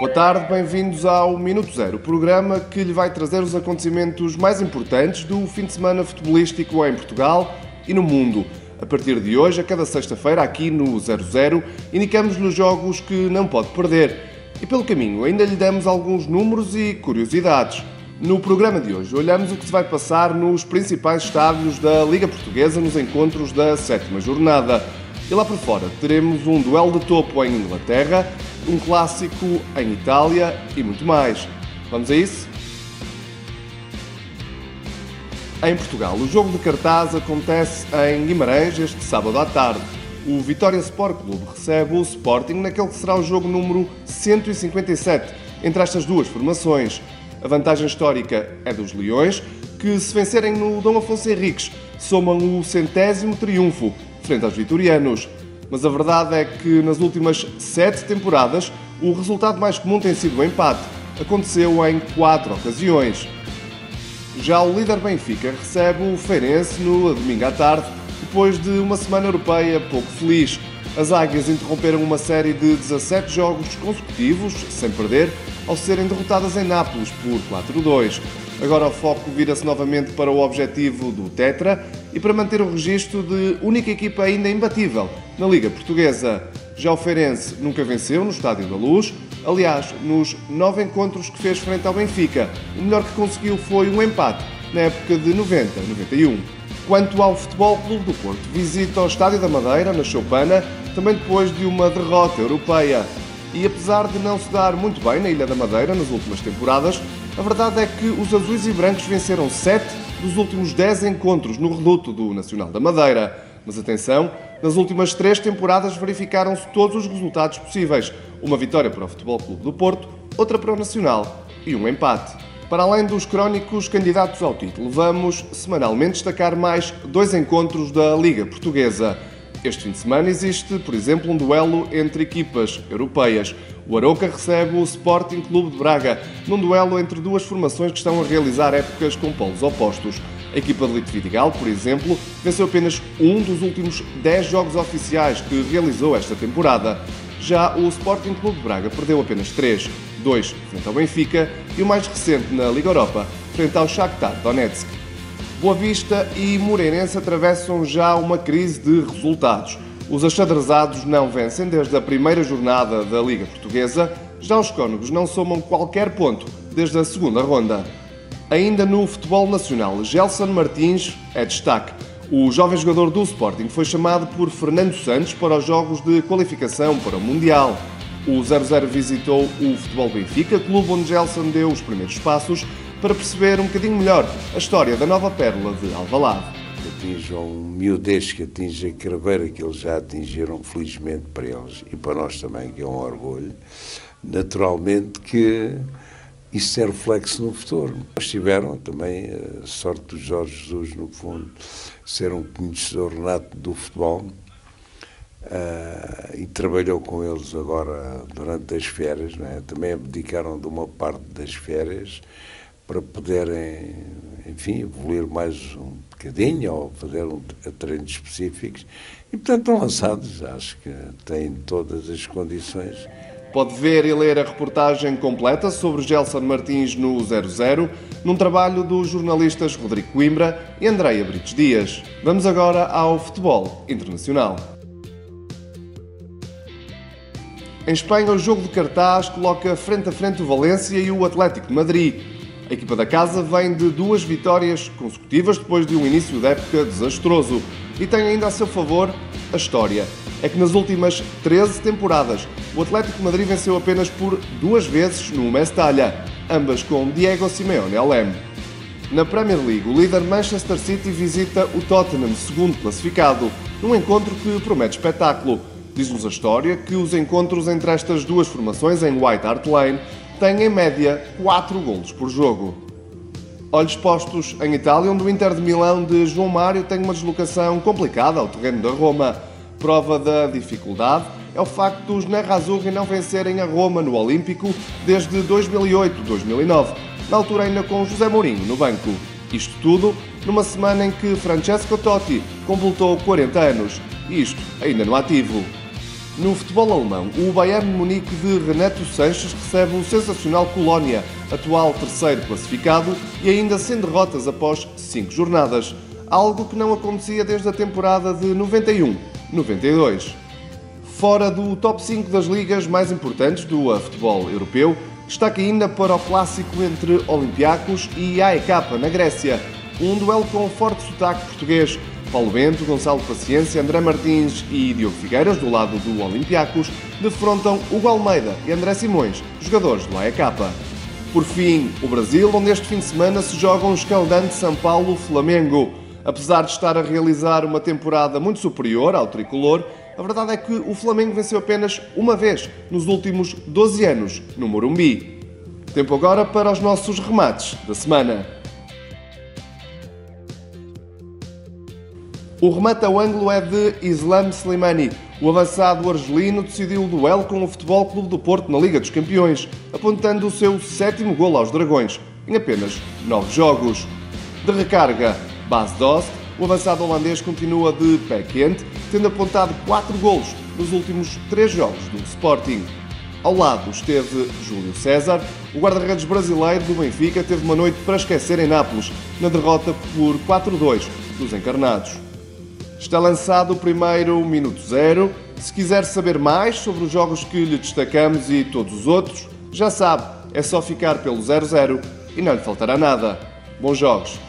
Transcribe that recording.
Boa tarde, bem-vindos ao Minuto Zero, o programa que lhe vai trazer os acontecimentos mais importantes do fim de semana futebolístico em Portugal e no mundo. A partir de hoje, a cada sexta-feira, aqui no 00, indicamos-lhe os jogos que não pode perder. E pelo caminho, ainda lhe damos alguns números e curiosidades. No programa de hoje, olhamos o que se vai passar nos principais estádios da Liga Portuguesa nos encontros da 7ª jornada. E lá por fora, teremos um duelo de topo em Inglaterra, um clássico em Itália e muito mais. Vamos a isso? Em Portugal, o jogo de cartaz acontece em Guimarães este sábado à tarde. O Vitória Sport Clube recebe o Sporting naquele que será o jogo número 157 entre estas duas formações. A vantagem histórica é dos Leões, que se vencerem no Dom Afonso Henriques, somam o 100º triunfo frente aos vitorianos. Mas a verdade é que nas últimas 7 temporadas o resultado mais comum tem sido o empate. Aconteceu em 4 ocasiões. Já o líder Benfica recebe o Feirense no domingo à tarde, depois de uma semana europeia pouco feliz. As Águias interromperam uma série de 17 jogos consecutivos, sem perder, ao serem derrotadas em Nápoles por 4-2. Agora o foco vira-se novamente para o objetivo do Tetra e para manter o registro de única equipa ainda imbatível na Liga Portuguesa. Já o Feirense nunca venceu no Estádio da Luz. Aliás, nos 9 encontros que fez frente ao Benfica, o melhor que conseguiu foi um empate na época de 90-91. Quanto ao Futebol Clube do Porto, visita o Estádio da Madeira, na Choupana, também depois de uma derrota europeia. E apesar de não se dar muito bem na Ilha da Madeira nas últimas temporadas, a verdade é que os azuis e brancos venceram 7 dos últimos 10 encontros no reduto do Nacional da Madeira. Mas atenção, nas últimas 3 temporadas verificaram-se todos os resultados possíveis. Uma vitória para o Futebol Clube do Porto, outra para o Nacional e um empate. Para além dos crónicos candidatos ao título, vamos semanalmente destacar mais 2 encontros da Liga Portuguesa. Este fim de semana existe, por exemplo, um duelo entre equipas europeias. O Arouca recebe o Sporting Clube de Braga, num duelo entre duas formações que estão a realizar épocas com polos opostos. A equipa de Lito Vidigal, por exemplo, venceu apenas um dos últimos 10 jogos oficiais que realizou esta temporada. Já o Sporting Clube de Braga perdeu apenas 3, 2 frente ao Benfica e o mais recente na Liga Europa, frente ao Shakhtar Donetsk. Boa Vista e Moreirense atravessam já uma crise de resultados. Os achadrezados não vencem desde a primeira jornada da Liga Portuguesa, já os cónegos não somam qualquer ponto desde a segunda ronda. Ainda no futebol nacional, Gelson Martins é destaque. O jovem jogador do Sporting foi chamado por Fernando Santos para os jogos de qualificação para o Mundial. O 00 visitou o Futebol Benfica, clube onde Gelson deu os primeiros passos, para perceber um bocadinho melhor a história da nova pérola de Alvalade. Atinjam um miudez que atinge a craveira que eles já atingiram, felizmente para eles e para nós também, que é um orgulho. Naturalmente que isso é reflexo no futuro. Nós tiveram também a sorte do Jorge Jesus, no fundo, ser um conhecedor nato do futebol e trabalhou com eles agora durante as férias, não é? Também abdicaram de uma parte das férias para poderem, enfim, evoluir mais um bocadinho ou fazer treinos específicos e, portanto, estão lançados. Acho que têm todas as condições. Pode ver e ler a reportagem completa sobre Gelson Martins no 00, num trabalho dos jornalistas Rodrigo Coimbra e Andreia Brites Dias. Vamos agora ao futebol internacional. Em Espanha, o jogo de cartaz coloca frente a frente o Valência e o Atlético de Madrid. A equipa da casa vem de 2 vitórias consecutivas depois de um início de época desastroso e tem ainda a seu favor a história. É que nas últimas 13 temporadas o Atlético de Madrid venceu apenas por 2 vezes no Mestalla, ambas com Diego Simeone ao leme. Na Premier League, o líder Manchester City visita o Tottenham, segundo classificado, num encontro que promete espetáculo. Diz-nos a história que os encontros entre estas duas formações em White Hart Lane têm em média 4 golos por jogo. Olhos postos em Itália, onde o Inter de Milão de João Mário tem uma deslocação complicada ao terreno da Roma. Prova da dificuldade é o facto dos Nerazzurri não vencerem a Roma no Olímpico desde 2008-2009, na altura ainda com José Mourinho no banco. Isto tudo numa semana em que Francesco Totti completou 40 anos, e isto ainda no ativo. No futebol alemão, o Bayern de Munique de Renato Sanches recebe o sensacional Colónia, atual terceiro classificado e ainda sem derrotas após 5 jornadas, algo que não acontecia desde a temporada de 91-92. Fora do top 5 das ligas mais importantes do futebol europeu, destaque ainda para o clássico entre Olympiacos e AEK na Grécia, um duelo com forte sotaque português. Paulo Bento, Gonçalo Paciência, André Martins e Diogo Figueiras, do lado do Olympiacos, defrontam Hugo Almeida e André Simões, jogadores do AEK. Por fim, o Brasil, onde este fim de semana se joga um escaldante São Paulo-Flamengo. Apesar de estar a realizar uma temporada muito superior ao tricolor, a verdade é que o Flamengo venceu apenas uma vez nos últimos 12 anos, no Morumbi. Tempo agora para os nossos remates da semana. O remate ao ângulo é de Islam Slimani. O avançado argelino decidiu o duelo com o Futebol Clube do Porto na Liga dos Campeões, apontando o seu 7º golo aos Dragões, em apenas 9 jogos. De recarga, Bas Dost, o avançado holandês continua de pé quente, tendo apontado 4 golos nos últimos 3 jogos do Sporting. Ao lado esteve Júlio César, o guarda-redes brasileiro do Benfica teve uma noite para esquecer em Nápoles, na derrota por 4-2 dos encarnados. Está lançado o primeiro Minuto Zero. Se quiser saber mais sobre os jogos que lhe destacamos e todos os outros, já sabe, é só ficar pelo 00 e não lhe faltará nada. Bons jogos!